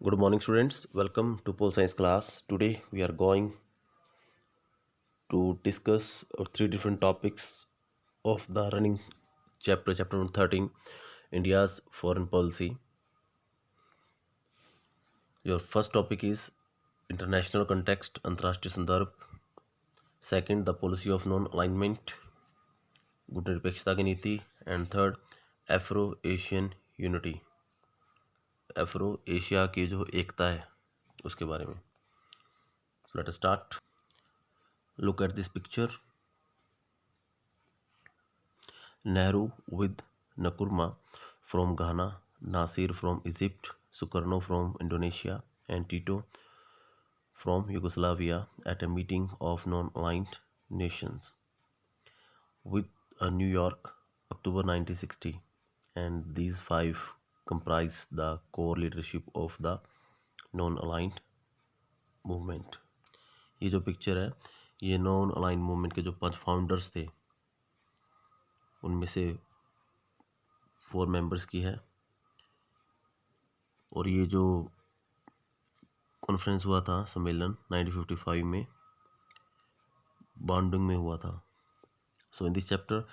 Good morning, students. Welcome to Pole Science class. Today we are going to discuss three different topics of the running chapter number 13, India's foreign policy. Your first topic is international context, अंतर्राष्ट्रीय संदर्भ. Second, the policy of non-alignment, गुटनिरपेक्षता की नीति. And third, Afro-Asian unity, Afro Asia की जो एकता है उसके बारे में. So let us start. Look at this picture. Nehru with Nkrumah from Ghana, Nasir from Egypt, Sukarno from Indonesia, and Tito from Yugoslavia at a meeting of non-aligned nations with New York, October 1960. And these five comprise the core leadership of the non-aligned movement. ये जो picture है ये non align movement के जो 5 founders थे उनमें से 4 members की है. और ये जो कॉन्फ्रेंस हुआ था सम्मेलन 1955 में बांडुंग में हुआ था. So in this chapter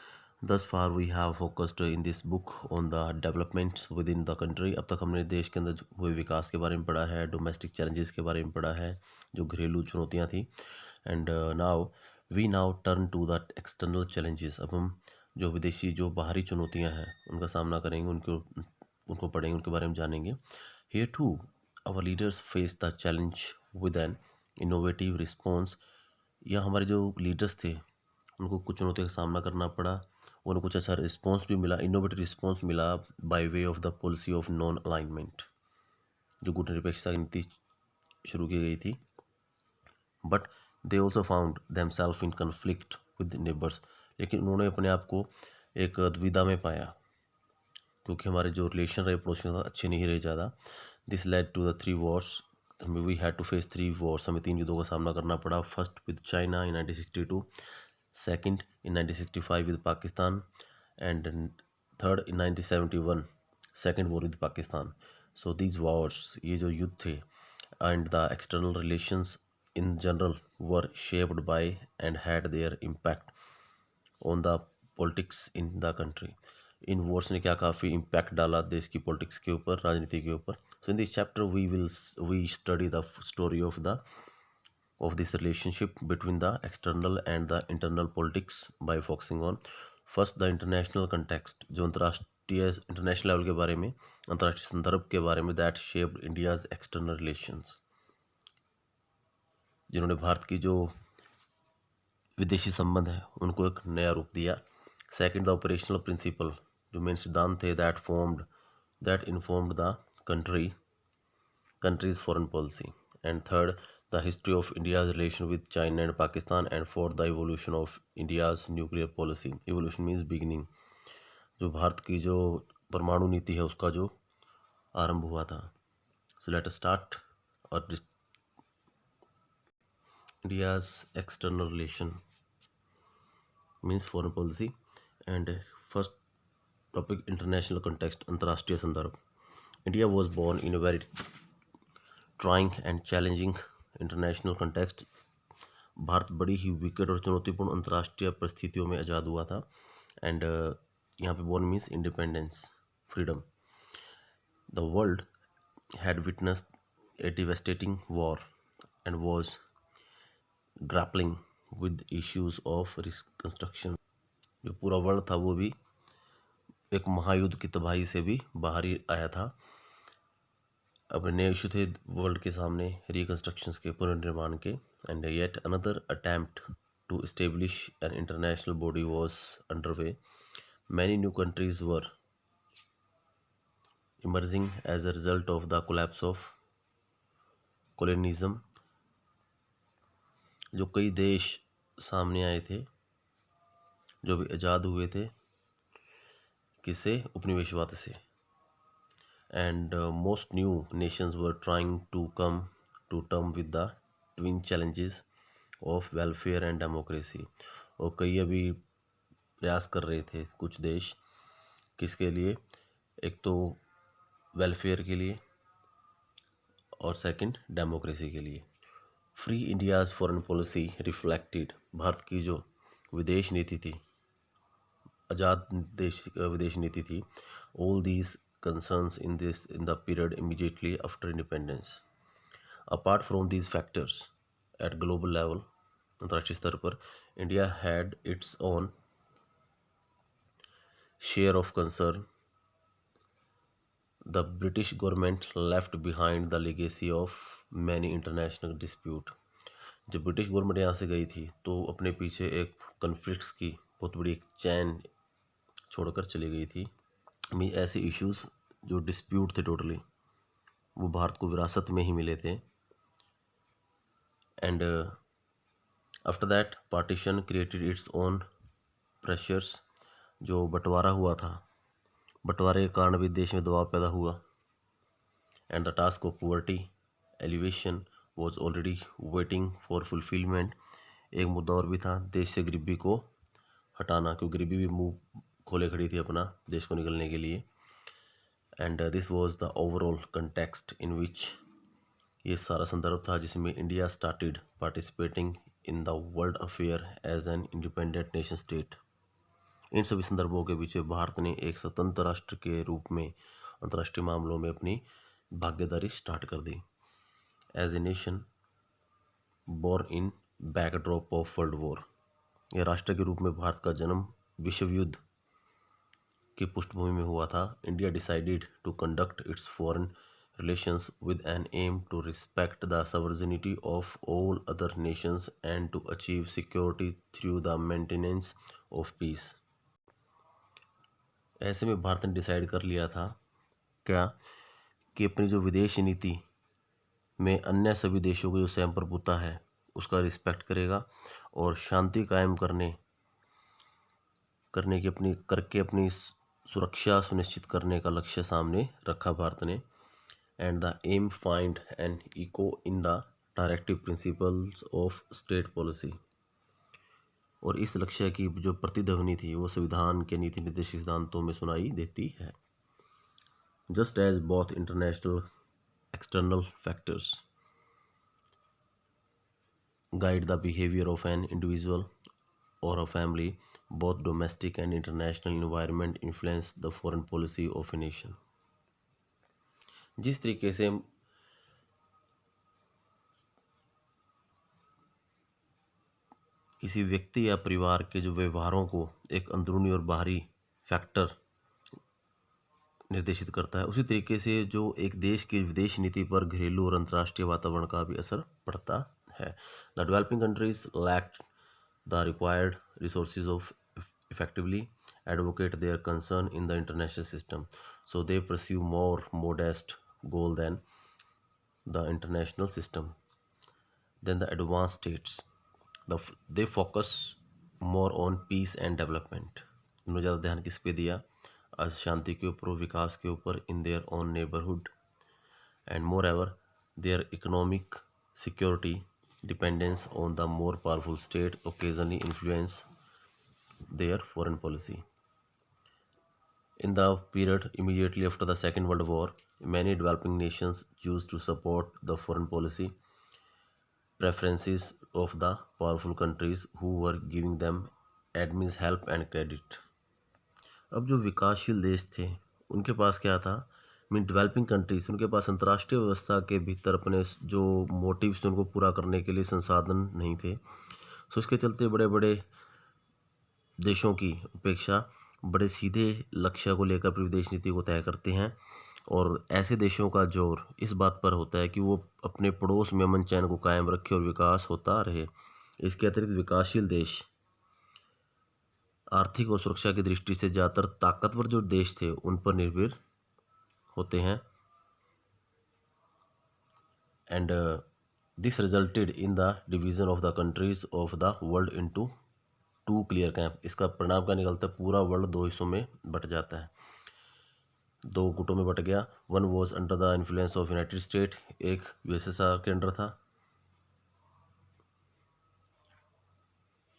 thus far we have focused in this book on the developments within the country. अब तक हमने देश के अंदर हुए विकास के बारे में पढ़ा है, डोमेस्टिक चैलेंजेस के बारे में पढ़ा है, जो घरेलू चुनौतियां थी. And now turn to the external challenges. अब हम जो विदेशी जो बाहरी चुनौतियां हैं उनका सामना करेंगे, उनको पढ़ेंगे, उनके बारे में जानेंगे. Here too our leaders face the challenge with an innovative response. या हमारे जो लीडर्स थे उनको कुछ चुनौतियों का सामना करना पड़ा और उनको कुछ अच्छा रिस्पॉन्स भी मिला, इनोवेटिव रिस्पॉन्स मिला by way of the policy of non alignment, जो गुटनिरपेक्षता की नीति शुरू की गई थी. But they also found them self in conflict with neighbours. लेकिन उन्होंने अपने आप को एक दुविधा में पाया क्योंकि हमारे जो रिलेशन रहे पड़ोसियों के साथ अच्छे नहीं रहे ज़्यादा. This led to the 3 wars. We had to face 3 wars. हमें 3 युद्धों का सामना करना पड़ा. First with China in 1962, second in 1965 with Pakistan, and third in 1971 second war with Pakistan. So these wars, ये जो युद्ध थे, and the external relations in general were shaped by and had their impact on the politics in the country. इन wars ने क्या काफ़ी impact डाला देश की पॉलिटिक्स के ऊपर, राजनीति के ऊपर. So in this chapter we study the story of this relationship between the external and the internal politics by focusing on first the international context, जो अंतर्राष्ट्रीय इंटरनेशनल लेवल के बारे में, अंतर्राष्ट्रीय संदर्भ के बारे में, that shaped India's external relations, जिन्होंने भारत की जो विदेशी संबंध है उनको एक नया रूप दिया. सेकंड द ऑपरेशनल प्रिंसिपल, जो मेन सिद्धांत थे that informed the country's foreign policy. And third, the history of India's relation with China and Pakistan. And fourth, the evolution of India's nuclear policy. Evolution means beginning. जो भारत की जो परमाणु नीति है उसका जो आरंभ हुआ था. So let us start our India's external relation means foreign policy. And first topic, international context, अंतर्राष्ट्रीय संदर्भ. India was born in a very trying and challenging international context. Bharat बड़ी ही विकट और चुनौतीपूर्ण अंतर्राष्ट्रीय परिस्थितियों में आज़ाद हुआ था. एंड यहाँ पे born means independence, freedom. The world had witnessed A devastating war and was grappling with issues of reconstruction. जो पूरा वर्ल्ड था वो भी एक महायुद्ध की तबाही से भी बाहर ही आया था. अब नए इशू थे वर्ल्ड के सामने, रिकंस्ट्रक्शंस के, पुनर्निर्माण के. And yet another attempt to establish an international body was underway. Many new countries were emerging as a result of the collapse of colonialism. जो कई देश सामने आए थे जो भी आज़ाद हुए थे किससे, उपनिवेशवाद से. And most new nations were trying to come to term with the twin challenges of welfare and democracy. और कई अभी प्रयास कर रहे थे कुछ देश, किसके लिए, एक तो वेलफेयर के लिए और सेकंड डेमोक्रेसी के लिए। Free India's foreign policy reflected, Bharat की जो विदेश नीति थी, आज़ाद देश विदेश नीति थी, all these concerns in the period immediately after independence. Apart from these factors, at global level, अंतर्राष्ट्रीय स्तर पर, India had its own share of concern. The British government left behind the legacy of many international dispute. जब British government यहाँ से गई थी तो अपने पीछे एक कन्फ्लिक्ट्स की बहुत बड़ी एक चैन छोड़कर चली गई थी। ऐसे इश्यूज जो डिस्प्यूट थे टोटली, वो भारत को विरासत में ही मिले थे। And after that partition created its own pressures. जो बंटवारा हुआ था, बंटवारे के कारण भी देश में दबाव पैदा हुआ। And the task of poverty alleviation was already waiting for fulfilment. एक मुद्दा और भी था, देश से गरीबी को हटाना, क्योंकि गरीबी भी मुंह खोले खड़ी थी अपना देश को निकलने के लिए। And this was the overall context in which, ये सारा संदर्भ था जिसमें India started participating in the world affair as an independent nation state. इन सभी संदर्भों के पीछे भारत ने एक स्वतंत्र राष्ट्र के रूप में अंतर्राष्ट्रीय मामलों में अपनी भागीदारी स्टार्ट कर दी। As a nation born in backdrop of world war, यह राष्ट्र के रूप में भारत का जन्म विश्व युद्ध की पृष्ठभूमि में हुआ था। India decided to conduct its foreign relations with an aim to respect the sovereignty of all other nations and to achieve security through the maintenance of peace. ऐसे में भारत ने डिसाइड कर लिया था क्या कि अपनी जो विदेश नीति में अन्य सभी देशों की जो स्वयं प्रभुता है उसका रिस्पेक्ट करेगा और शांति कायम करने की अपनी सुरक्षा सुनिश्चित करने का लक्ष्य सामने रखा भारत ने। And the aim find an echo in the directive principles of state policy. और इस लक्ष्य की जो प्रतिध्वनि थी वो संविधान के नीति निर्देशित सिद्धांतों में सुनाई देती है। Just as both international external factors guide the behavior of an individual or a family, both domestic and international environment influence the foreign policy of a nation. जिस तरीके से किसी व्यक्ति या परिवार के जो व्यवहारों को एक अंदरूनी और बाहरी फैक्टर निर्देशित करता है, उसी तरीके से जो एक देश की विदेश नीति पर घरेलू और अंतर्राष्ट्रीय वातावरण का भी असर पड़ता है। The developing countries lack the required resources of effectively advocate their concern in the international system, so they pursue more modest goal than the international system than the advanced states. They focus more on peace and development. उन्होंने ज़्यादा ध्यान किस पे दिया? शांति के ऊपर, विकास के ऊपर in their own neighborhood. And moreover, their economic security dependence on the more powerful state occasionally influence their foreign policy. In the period immediately after the Second World War, many developing nations choose to support the foreign policy preferences of the powerful countries who were giving them admins help and credit. अब जो विकासशील देश थे उनके पास क्या था, developing countries, उनके पास अंतर्राष्ट्रीय व्यवस्था के भीतर अपने जो मोटिव्स थे उनको पूरा करने के लिए संसाधन नहीं थे। सो इसके चलते बड़े बड़े देशों की अपेक्षा बड़े सीधे लक्ष्य को लेकर अपनी विदेश नीति को तय करते हैं। और ऐसे देशों का जोर इस बात पर होता है कि वो अपने पड़ोस में अमन चैन को कायम रखे और विकास होता रहे। इसके अतिरिक्त विकासशील देश आर्थिक और सुरक्षा की दृष्टि से ज़्यादातर ताकतवर जो देश थे उन पर निर्भर होते हैं। And this resulted in the division of the countries of the world into two clear camp. इसका परिणाम क्या निकलता है, पूरा वर्ल्ड दो हिस्सों में बट जाता है, दो गुटों में बट गया। One was under the influence of United state, एक यूएसएसआर के अंडर था,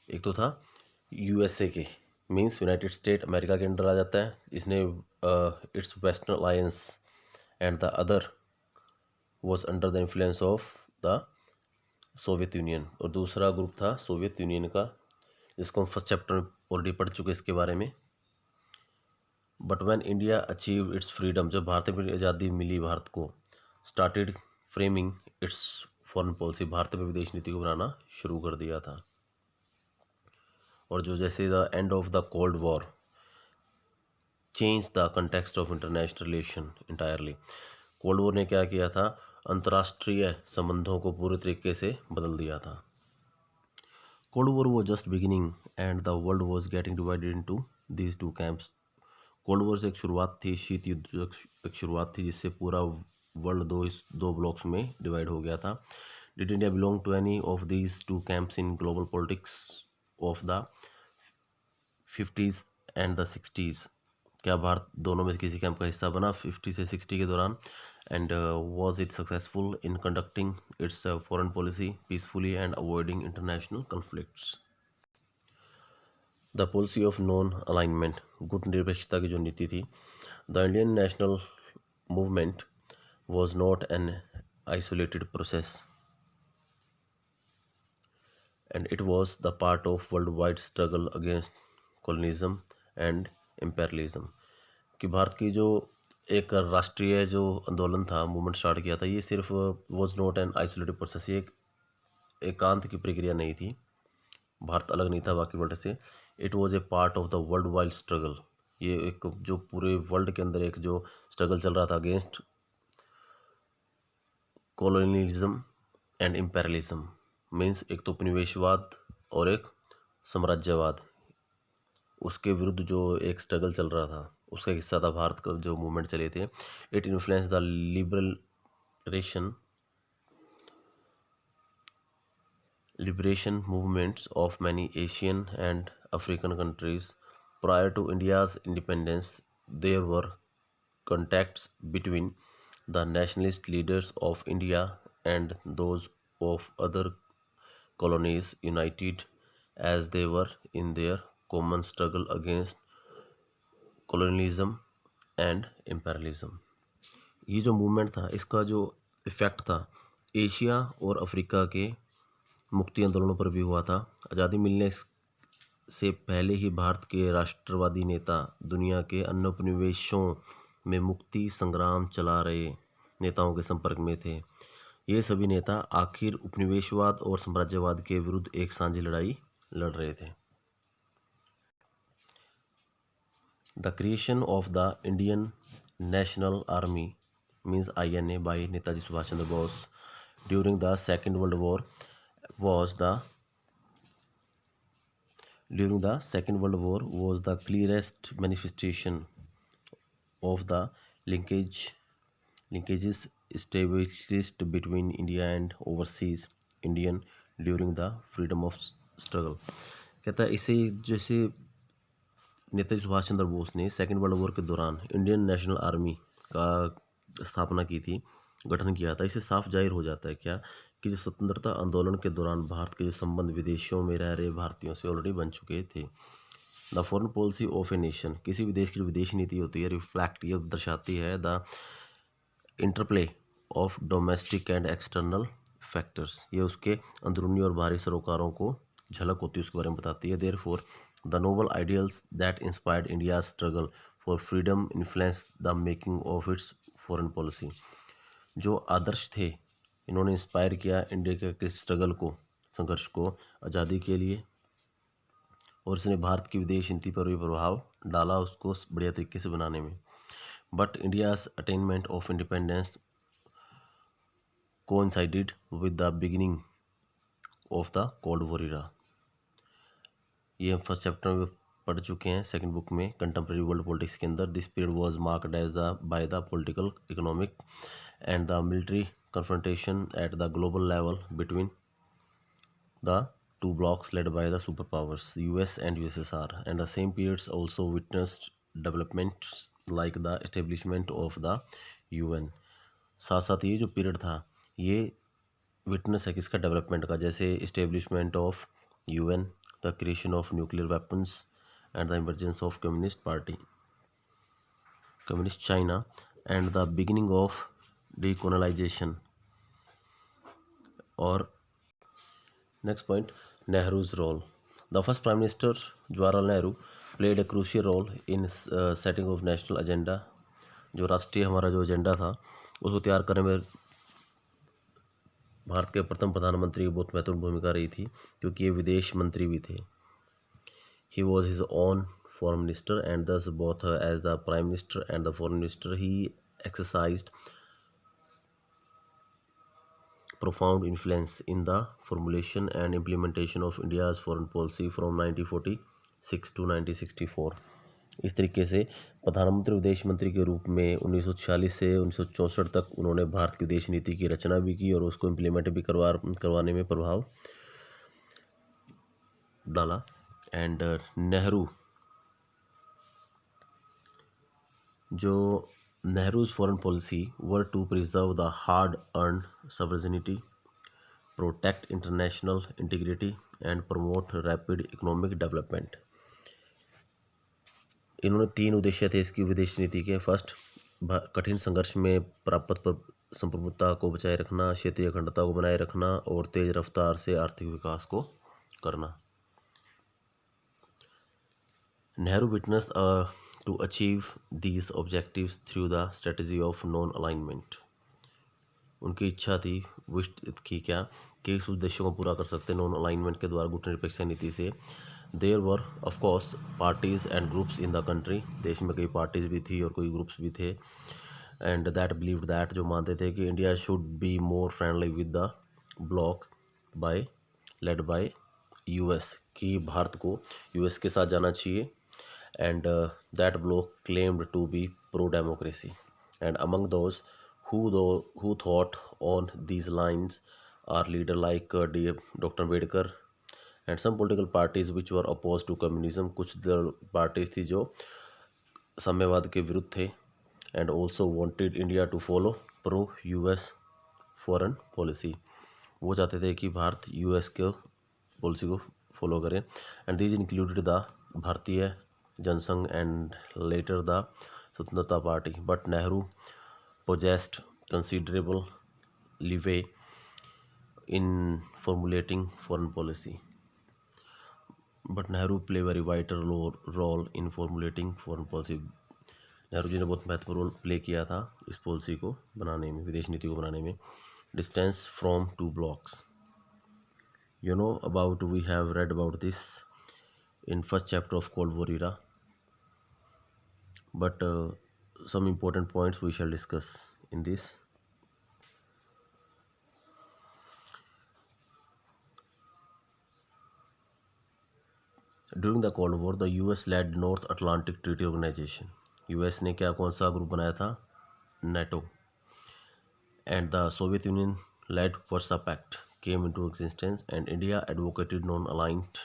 एक तो था यूएसए के, मींस यूनाइटेड स्टेट अमेरिका के अंडर आ जाता है, इसने it's western alliance, and the other was under the influence of the Soviet union, और दूसरा ग्रुप था सोवियत यूनियन का, जिसको हम फर्स्ट चैप्टर में ऑलरेडी पढ़ चुके इसके बारे में। But when India achieve it's freedom, जब भारत में आज़ादी मिली भारत को, started framing it's foreign policy, Bharat में विदेश नीति को बनाना शुरू कर दिया था। और जो जैसे the end of the cold war change the context of international relation entirely, cold war ने क्या किया था, अंतर्राष्ट्रीय संबंधों को पूरे तरीके से बदल दिया था। Cold war was just beginning and the world was getting divided into these two camps. Cold war से एक शुरुआत थी, शीत युद्ध एक शुरुआत थी, जिससे पूरा वर्ल्ड दो ब्लॉक्स में डिवाइड हो गया था। Did India belong to any of these two camps in global politics of the 50s and the 60s? क्या भारत दोनों में से किसी कैंप का हिस्सा बना 50 से 60 के दौरान? And was it successful in conducting it's foreign policy peacefully and avoiding international conflicts? The policy of non alignment, गुट निरपेक्षता की जो नीति थी। The Indian national movement was not an isolated process and it was the part of worldwide struggle against colonialism and imperialism। कि भारत की जो एक राष्ट्रीय जो आंदोलन था, मूवमेंट स्टार्ट किया था, ये सिर्फ was not an isolated process, ये एक एकांत की प्रक्रिया नहीं थी, भारत अलग नहीं था बाकी वर्ल्ड से। It was a part of the world wide struggle, ये एक जो पूरे वर्ल्ड के अंदर एक जो स्ट्रगल चल रहा था against colonialism and imperialism. Means एक तो उपनिवेशवाद और एक साम्राज्यवाद, उसके विरुद्ध जो एक स्ट्रगल चल रहा था, उसका हिस्सा था भारत का जो मूवमेंट चले थे। It influence the liberation movements of many Asian and African countries. Prior to India's independence there were contacts between the nationalist leaders of India and those of other colonies, united as they were in their common struggle against colonialism and imperialism। ये जो movement था, इसका जो effect था Asia और Africa के मुक्ति आंदोलनों पर भी हुआ था। आज़ादी मिलने से पहले ही भारत के राष्ट्रवादी नेता दुनिया के अन्य उपनिवेशों में मुक्ति संग्राम चला रहे नेताओं के संपर्क में थे। ये सभी नेता आखिर उपनिवेशवाद और साम्राज्यवाद के विरुद्ध एक साझी लड़ाई लड़ रहे थे। The creation of the Indian National Army means INA by Netaji Subhash Chandra Bose during the second world war was the clearest manifestation of the linkages established between India and overseas Indian during the freedom of struggle। कहता है इसे जैसे नेताजी सुभाष चंद्र बोस ने second world war के दौरान Indian National army का स्थापना की थी, गठन किया था, इससे साफ जाहिर हो जाता है क्या कि जो स्वतंत्रता आंदोलन के दौरान भारत के जो संबंध विदेशों में रह रहे भारतीयों से ऑलरेडी बन चुके थे। The foreign policy of a nation, किसी भी देश की जो विदेश नीति होती है, रिफ्लेक्ट ये दर्शाती है the interplay of domestic and external factors, ये उसके अंदरूनी और बाहरी सरोकारों को झलक होती है, उसके बारे में बताती है। Therefore the noble ideals that inspired India struggle for freedom influence the making of its foreign policy, जो आदर्श थे इन्होंने इंस्पायर किया इंडिया के स्ट्रगल को, संघर्ष को आज़ादी के लिए, और इसने भारत की विदेश नीति पर भी प्रभाव डाला उसको बढ़िया तरीके से बनाने में। But India's attainment of independence coincided with the beginning of the cold war era. ये हम फर्स्ट चैप्टर में पढ़ चुके हैं सेकंड बुक में कंटेम्प्रेरी वर्ल्ड पॉलिटिक्स के अंदर। This period was marked as the by the political economic and the military confrontation at the global level between the two blocks led by the superpowers US and USSR, and the same periods also witnessed developments like the establishment of the UN। साथ साथ ये जो period था ये witness है किसका, development का, जैसे establishment of UN, the creation of nuclear weapons and the emergence of communist China and the beginning of decolonisation और next point, Nehru's role. The first prime minister Jawaharlal Nehru played a crucial role in setting of national agenda. जो राष्ट्रीय हमारा जो agenda था उसको तैयार करने में भारत के प्रथम प्रधानमंत्री की बहुत महत्वपूर्ण भूमिका रही थी, क्योंकि ये विदेश मंत्री भी थे। He was his own foreign minister and thus both as the prime minister and the foreign minister he exercised profound influence in the formulation and implementation of India's foreign policy from 1946 to 1964। इस तरीके से प्रधानमंत्री विदेश मंत्री के रूप में 1946 से 1964 तक उन्होंने भारत की विदेश नीति की रचना भी की और उसको इम्प्लीमेंट भी करवाने में प्रभाव डाला। एंड नेहरू जो Nehru's foreign policy were to preserve the hard earned sovereignty, protect international integrity and promote rapid economic development। इन्होंने 3 उद्देश्य थे इसकी विदेश नीति के। फर्स्ट, कठिन संघर्ष में प्राप्त संप्रभुता को बचाए रखना, क्षेत्रीय अखंडता को बनाए रखना और तेज रफ्तार से आर्थिक विकास को करना। Nehru witness to achieve these objectives through the strategy of non alignment. उनकी इच्छा थी, विश थी क्या, कि इस उद्देश्यों को पूरा कर सकते नॉन अलाइनमेंट के द्वारा, गुटनिरपेक्षता नीति से। There were of course parties and groups in the country. देश में कई पार्टीज भी थी और कोई ग्रुप्स भी थे। एंड दैट बिलीव्ड दैट, जो मानते थे कि India should be more friendly with the bloc by led by US, कि भारत को यूएस के साथ जाना चाहिए। And that bloc claimed to be pro democracy. And among those who thought on these lines are leader like Dr. Ambedkar and some political parties which were opposed to communism। कुछ parties थी जो साम्यवाद के विरुद्ध थे। and also wanted India to follow pro US foreign policy। वो चाहते थे कि भारत यूएस के पॉलिसी को फॉलो करे। एंड दीज इंक्लूडेड द भारतीय जनसंघ एंड लेटर द स्वतंत्रता party. But Nehru possessed considerable leeway in formulating foreign policy। But Nehru play very vital role in formulating foreign policy। Nehru ji ने बहुत महत्वपूर्ण रोल प्ले किया था इस पॉलिसी को बनाने में, विदेश नीति को बनाने में। Distance from two blocks, you know about, we have read about this in first chapter of Cold War era, but some important points we shall discuss in this। During the Cold War, the US led North Atlantic Treaty Organization। US ने क्या, कौन सा group बनाया था? NATO। And the Soviet Union led Warsaw Pact came into existence and India advocated non-aligned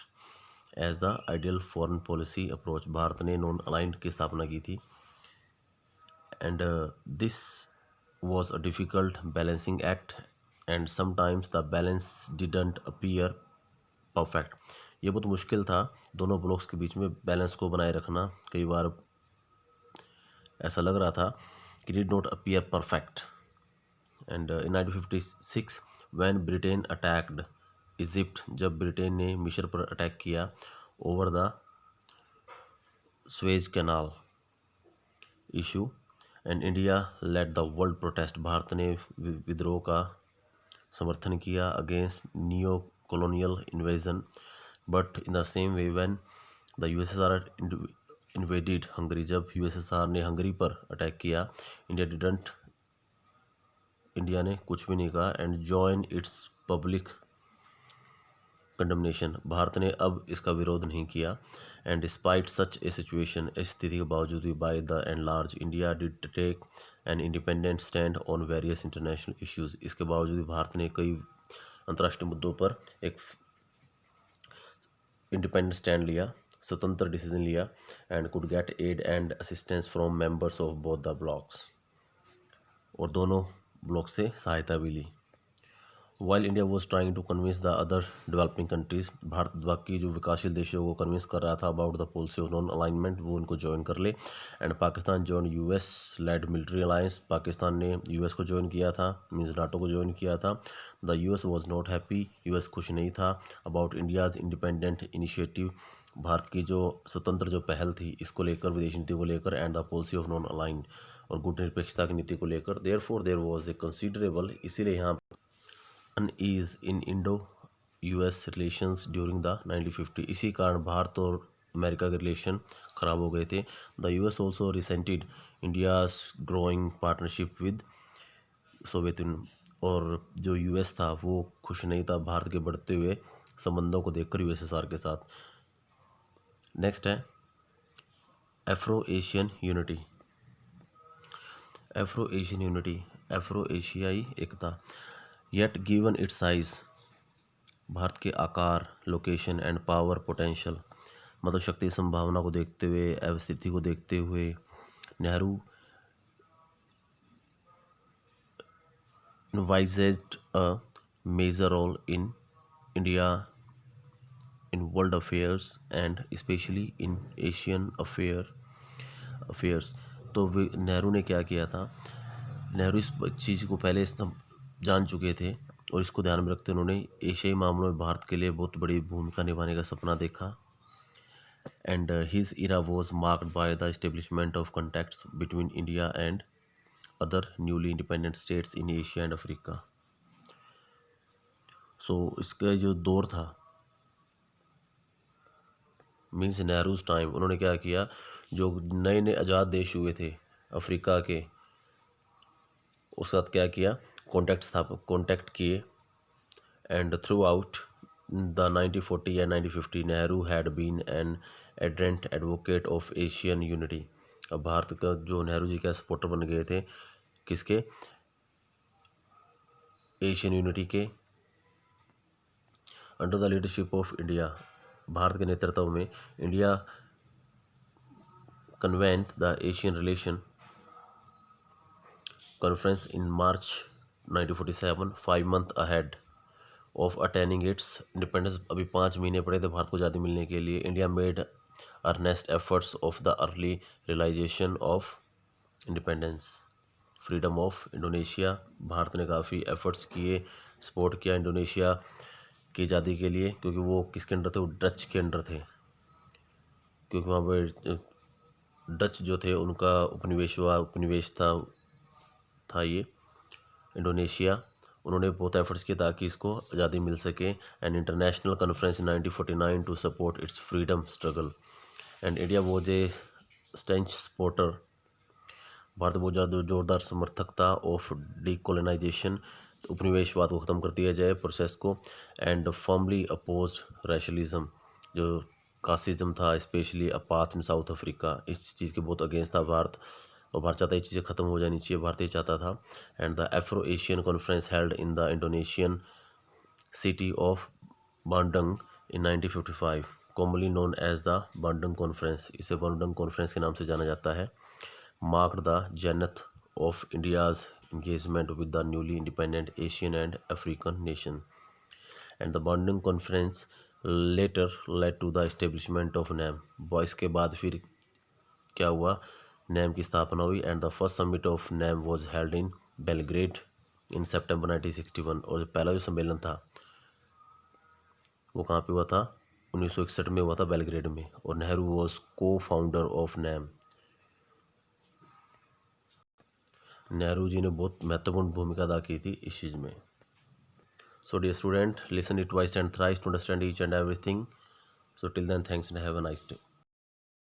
as the ideal foreign policy approach। Bharat ने non-aligned की स्थापना की थी। And this was a difficult balancing act and sometimes the balance didn't appear perfect. ये बहुत मुश्किल था दोनों ब्लॉक्स के बीच में बैलेंस को बनाए रखना। कई बार ऐसा लग रहा था कि did not appear perfect. And in 1956 when Britain attacked Egypt, जब ब्रिटेन ने मिस्र पर अटैक किया over the Suez canal issue and India lead the world protest. Bharat ने विद्रोह का समर्थन किया against neo colonial invasion। But in the same way when the USSR invaded Hungary, जब USSR ने हंगरी पर अटैक किया, इंडिया ने कुछ भी नहीं कहा and join its public condemnation. भारत ने अब इसका विरोध नहीं किया। And despite such a situation, इस स्थिति के बावजूद भी by the and large India did take an independent stand on various international issues. इसके बावजूद भी भारत ने कई अंतर्राष्ट्रीय मुद्दों पर एक इंडिपेंडेंट स्टैंड लिया, स्वतंत्र डिसीजन लिया। And could get aid and assistance from members of both the blocs, और दोनों ब्लॉक से सहायता भी ली। While India was trying to convince the other developing countries, Bharat बाकी जो विकासशील देशों को कन्विंस कर रहा था about the policy of non alignment, वो उनको ज्वाइन कर ले। And Pakistan join US led military alliance, Pakistan ने यूएस को ज्वाइन किया था, मीन्स नाटो को ज्वाइन किया था। The US was not happy, US खुश नहीं था about India's independent initiative, Bharat की जो स्वतंत्र जो पहल थी इसको लेकर, विदेश नीति को लेकर, and the policy of non align और गुट निरपेक्षता की नीति को लेकर। Therefore there was a considerable, इसीलिए यहाँ unease in Indo US relations during the 1950, इसी कारण भारत और अमेरिका के रिलेशन ख़राब हो गए थे। The US also resented India's growing partnership with Soviet union, और जो यूएस था वो खुश नहीं था भारत के बढ़ते हुए संबंधों को देखकर यूएसएसआर के साथ। नेक्स्ट है Afro Asian unity. Afro Asian unity, Afro एशियाई एकता। Yet given its size, Bharat के आकार, लोकेशन एंड पावर पोटेंशियल, मतलब शक्ति संभावना को देखते हुए, अवस्थिति को देखते हुए, Nehru envisaged a major role in India in world affairs and especially in Asian affairs। तो नेहरू ने क्या किया था, नेहरू इस चीज़ को पहले जान चुके थे और इसको ध्यान में रखते उन्होंने एशियाई मामलों में भारत के लिए बहुत बड़ी भूमिका निभाने का सपना देखा। And his era was marked by the establishment of contacts between India and other newly independent states in Asia and Africa. So इसका जो दौर था मीन्स नेहरूज टाइम, उन्होंने क्या किया, जो नए नए आज़ाद देश हुए थे अफ्रीका के, उस साथ क्या किया, कॉन्टैक्ट किए। एंड थ्रू आउट द 1940 या 1950 Nehru had been an ardent advocate of Asian unity. अब भारत का जो नेहरू जी का सपोर्टर बन गए थे, किसके, एशियन यूनिटी के। Under the leadership of India, Bharat के नेतृत्व में India convent the Asian relation conference in March 1947, 5 months ahead of attaining it's independence. अभी 5 महीने पड़े थे भारत को आज़ादी मिलने के लिए। India made earnest efforts of the early realisation of independence freedom of Indonesia, भारत ने काफ़ी एफर्ट्स किए, सपोर्ट किया इंडोनेशिया की आज़ादी के लिए, क्योंकि वो किसके अंडर थे, वो डच के अंडर थे, क्योंकि वहाँ पर डच जो थे उनका उपनिवेश था ये इंडोनेशिया। उन्होंने बहुत एफर्ट्स किए ताकि इसको आज़ादी मिल सके। And international conference in 1949 to support its freedom struggle. And India was a staunch supporter, भारत बहुत ज़्यादा जोरदार समर्थक था ऑफ डीकोलोनाइजेशन, उपनिवेशवाद को ख़त्म कर दिया जाए प्रोसेस को। एंड फर्मली अपोज रैशलिज्म, जो कास्टिज्म था, स्पेशली अपाथ इन साउथ अफ्रीका, इस चीज़ के बहुत अगेंस्ट था भारत, और भारत चाहता ये चीज़ें ख़त्म हो जानी चाहिए, भारत ये चाहता था। And the Afro Asian conference held in the Indonesian city of Bandung in 1955, commonly known as the Bandung conference, इसे बांडंग कॉन्फ्रेंस के नाम से जाना जाता है। Marked the zenith of India's engagement with the newly independent Asian and African nation, and the Bandung Conference later led to the establishment of NAM। बॉयस के बाद फिर क्या हुआ, NAM की स्थापना हुई। And the first summit of NAM was held in Belgrade in सितंबर 1961, और पहला जो सम्मेलन था वो कहाँ पे हुआ था, 1961 में हुआ था बेलग्रेड में, और नेहरू वॉज को founder of NAM। Nehru ji ने बहुत महत्वपूर्ण भूमिका अदा की थी इस चीज़ में। So dear student, listen it twice and thrice to understand each and everything. So till then, thanks and have a nice day.